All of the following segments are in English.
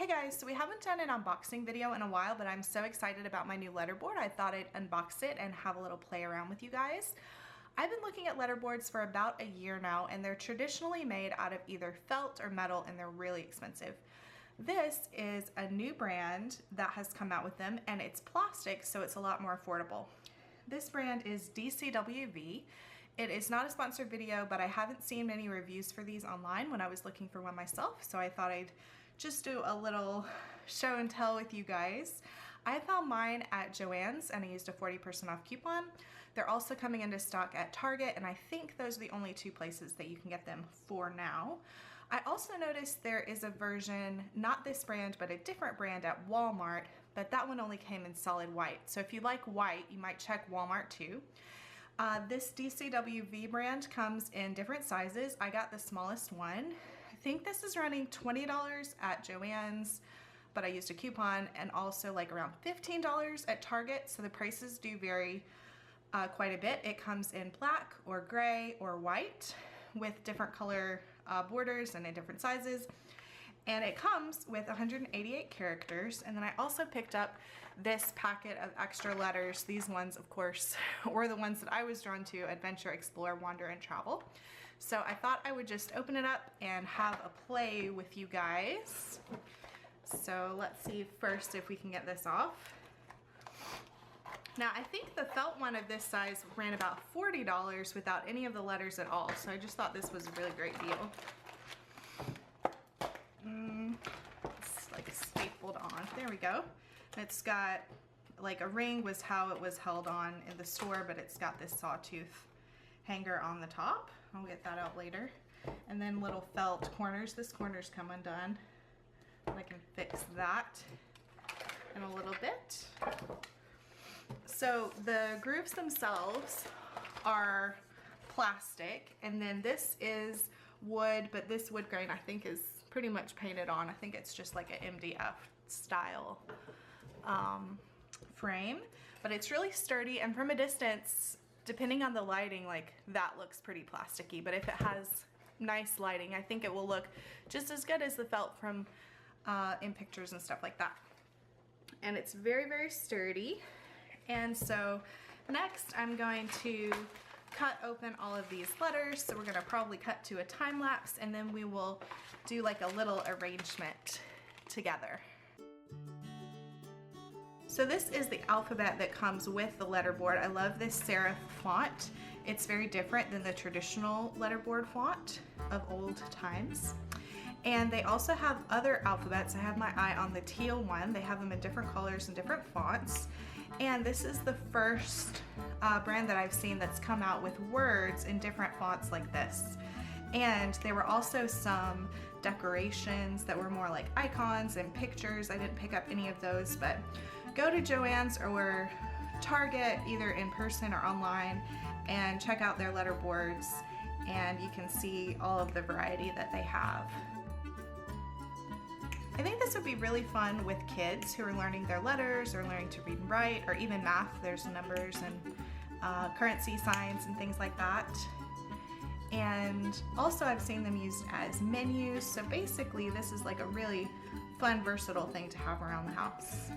Hey guys, so we haven't done an unboxing video in a while, but I'm so excited about my new letterboard. I thought I'd unbox it and have a little play around with you guys. I've been looking at letterboards for about a year now, and they're traditionally made out of either felt or metal, and they're really expensive. This is a new brand that has come out with them, and it's plastic, so it's a lot more affordable. This brand is DCWV. It is not a sponsored video, but I haven't seen many reviews for these online when I was looking for one myself, so I thought I'd just do a little show and tell with you guys. I found mine at Joanns and I used a 40% off coupon. They're also coming into stock at Target, and I think those are the only two places that you can get them for now. I also noticed there is a version, not this brand, but a different brand at Walmart, but that one only came in solid white. So if you like white, you might check Walmart too. This DCWV brand comes in different sizes. I got the smallest one. I think this is running $20 at Joann's, but I used a coupon, and also like around $15 at Target, so the prices do vary quite a bit. It comes in black or gray or white with different color borders and in different sizes. And it comes with 188 characters. And then I also picked up this packet of extra letters. These ones, of course, were the ones that I was drawn to: adventure, explore, wander, and travel. So I thought I would just open it up and have a play with you guys. So let's see first if we can get this off. Now, I think the felt one of this size ran about $40 without any of the letters at all. So I just thought this was a really great deal. It's like stapled on. There we go. It's got like a ring was how it was held on in the store, but it's got this sawtooth hanger on the top. I'll get that out later. And then little felt corners. This corner's come undone. I can fix that in a little bit. So the grooves themselves are plastic, and then this is wood, but this wood grain I think is pretty much painted on. I think it's just like an MDF style frame, but it's really sturdy, and from a distance, depending on the lighting, like that looks pretty plasticky, but if it has nice lighting, I think it will look just as good as the felt from in pictures and stuff like that. And it's very, very sturdy. And so next I'm going to cut open all of these letters. So we're gonna probably cut to a time lapse, and then we will do like a little arrangement together. So this is the alphabet that comes with the letterboard. I love this serif font. It's very different than the traditional letterboard font of old times. And they also have other alphabets. I have my eye on the teal one. They have them in different colors and different fonts. And this is the first brand that I've seen that's come out with words in different fonts like this. And there were also some decorations that were more like icons and pictures. I didn't pick up any of those, but go to Joann's or Target, either in person or online, and check out their letterboards, and you can see all of the variety that they have. I think this would be really fun with kids who are learning their letters or learning to read and write, or even math. There's numbers and currency signs and things like that. And also I've seen them used as menus. So basically this is like a really fun, versatile thing to have around the house.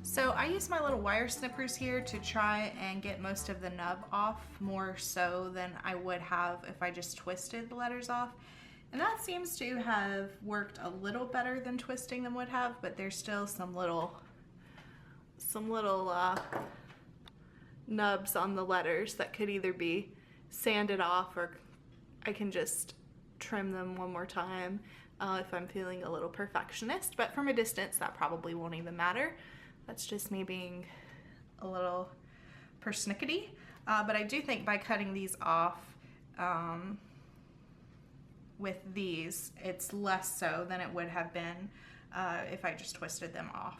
So I use my little wire snippers here to try and get most of the nub off, more so than I would have if I just twisted the letters off. And that seems to have worked a little better than twisting them would have, but there's still some little nubs on the letters that could either be sanded off, or I can just trim them one more time if I'm feeling a little perfectionist. But from a distance, that probably won't even matter. That's just me being a little persnickety. But I do think by cutting these off, with these, it's less so than it would have been if I just twisted them off.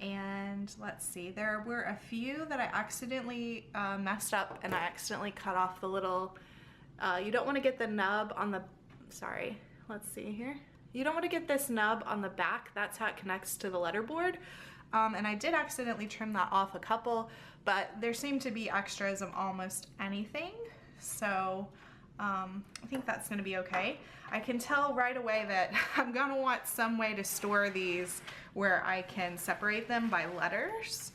And let's see, there were a few that I accidentally messed up, and I accidentally cut off the little, you don't want to get the nub on the, sorry, let's see here. You don't want to get this nub on the back. That's how it connects to the letterboard. And I did accidentally trim that off a couple, but there seemed to be extras of almost anything. So I think that's gonna be okay. I can tell right away that I'm gonna want some way to store these where I can separate them by letters.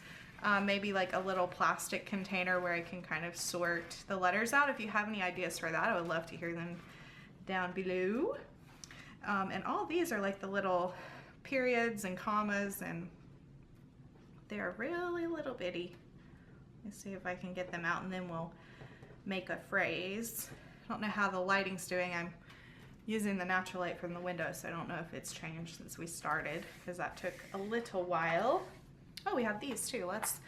Maybe like a little plastic container where I can kind of sort the letters out. If you have any ideas for that, I would love to hear them down below. And all these are like the little periods and commas, and they're really little bitty. Let's see if I can get them out and then we'll make a phrase. I don't know how the lighting's doing. I'm using the natural light from the window, so I don't know if it's changed since we started, because that took a little while. Oh, we have these too. Let's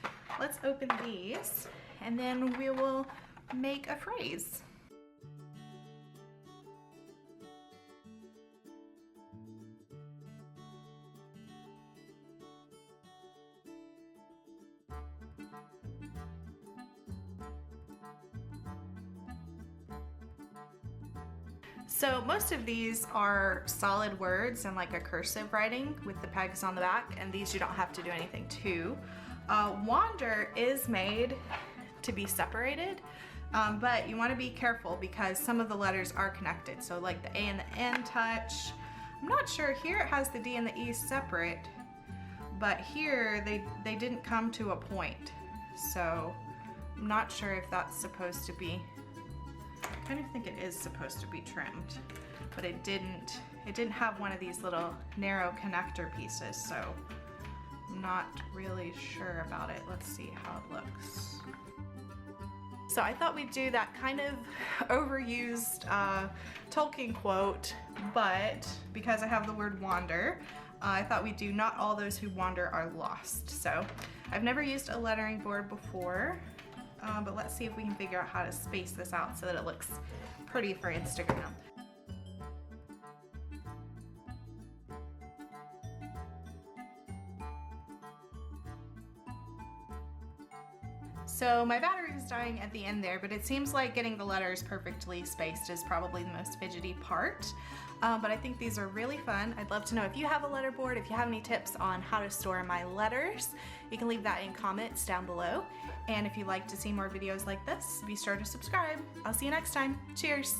open these and then we will make a phrase. So most of these are solid words and like a cursive writing with the pegs on the back, and these you don't have to do anything to. Wander is made to be separated, but you want to be careful because some of the letters are connected. So like the A and the N touch. I'm not sure, here it has the D and the E separate, but here they didn't come to a point. So I'm not sure if that's supposed to be, I kind of think it is supposed to be trimmed, but it didn't have one of these little narrow connector pieces, so I'm not really sure about it. Let's see how it looks. So I thought we'd do that kind of overused Tolkien quote, but because I have the word wander, I thought we'd do not all those who wander are lost. So I've never used a lettering board before, but let's see if we can figure out how to space this out so that it looks pretty for Instagram. So my battery was dying at the end there, but it seems like getting the letters perfectly spaced is probably the most fidgety part. But I think these are really fun. I'd love to know if you have a letter board, if you have any tips on how to store my letters, you can leave that in comments down below. And if you'd like to see more videos like this, be sure to subscribe. I'll see you next time. Cheers!